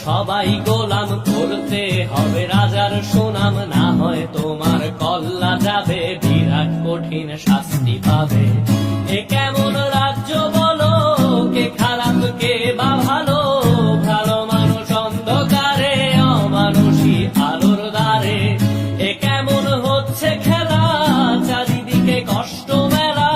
সবাই গোলাম, করতে হবে রাজার সুনাম, না হয় তোমার কল্লা যাবে, বিরাট কঠিন শাস্তি পাবে। এ কেমন রাজ্য বলো, কে খারাপ কে বা ভালো, ভালো মানুষ অন্ধকারে, অমানুষী আলোর দ্বারে। এ কেমন হচ্ছে খেলা, চারিদিকে কষ্ট মেলা,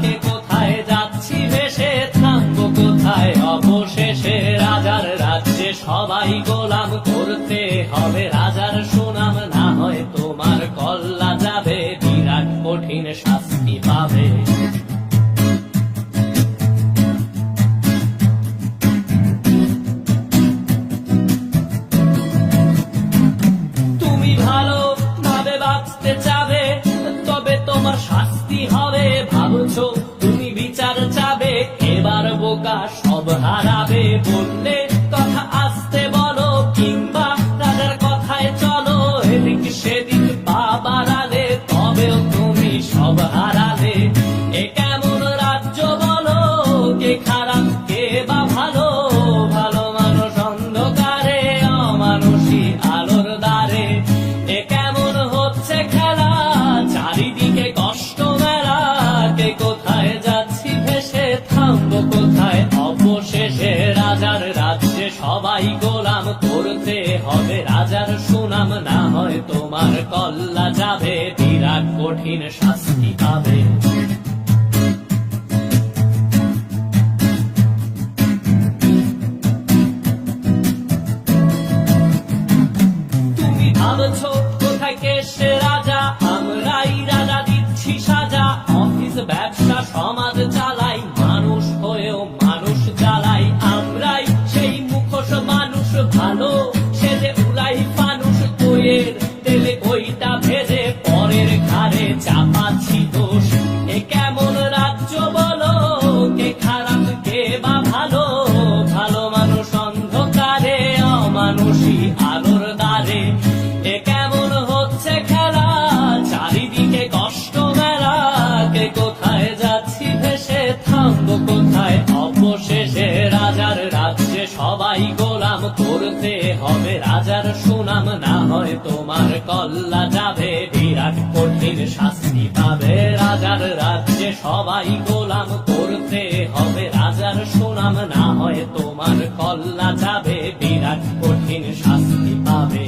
কে কোথায় যাচ্ছি ভেসে, থামবো কোথায় অবশেষে। রাজার রাজ্যে সবাই গোলাম, করতে হবে রাজার সুনাম, না হয় তোমার কল্লা যাবে, বিরাট কঠিন শাস্তি পাবে। তুমি ভালো ভাবে বাঁচতে চাবে, তবে তোমার শাস্তি হবে। ভাবছো তুমি বিচার চাবে, এবার বোকা সব হারাবে। বললে কথা আসতে বলো, কিংবা রাজার কথায় চলো, এদিক সেদিক পা বাড়ালে, তবেও তুমি সব হারালে। এ কেমন রাজ্য বলো, কে খারাপ কে বা ভালো, ভালো মানুষ অন্ধকারে, অমানুষী আলোর দ্বারে। এ কেমন হচ্ছে খেলা, চারিদিকে কষ্ট মেলা, কে কোথায় যাচ্ছি ভেসে, থামবো কোথায় অবশেষে। রাজার রাজ্যে সবাই গোলাম, করতে হবে রাজার সুনাম, না হয় তোমার কল্লা যাবে, বিরাট কঠিন শাস্তি পাবে। তুমি ভাবছো কোথায় কে সে রাজা, আমরাই রাজা দিচ্ছি সাজা। অফিস ব্যবসা সমাজ চালাই, মানুষ হয়েও মানুষ জ্বালাই। আমরাই সেই মুখোশ মানুষ ভালো, সে যে উড়াই ফানুষ, বইয়ের তেলে বইটা ভেজে, পরের ঘাড়ে চাপাচ্ছি দোষ। এ কেমন রাজ্য বলো, কে খারাপ কে বা ভালো, ভালো মানুষ অন্ধকারে, অমানুষী আলোর দ্বারে। এ কেমন হচ্ছে খেলা, চারিদিকে কষ্ট মেলা, কে কোথায় যাচ্ছি ভেসে, থামবো কোথায় অবশেষে। রাজার রাজ্যে সবাই গোলাম, করতে হবে রাজার সুনাম, না হয় তোমার কল্লা যাবে, বিরাট কঠিন শাস্তি পাবে। রাজার রাজ্যে সবাই গোলাম, করতে হবে রাজার সুনাম, না হয় তোমার কল্লা যাবে, বিরাট কঠিন শাস্তি পাবে।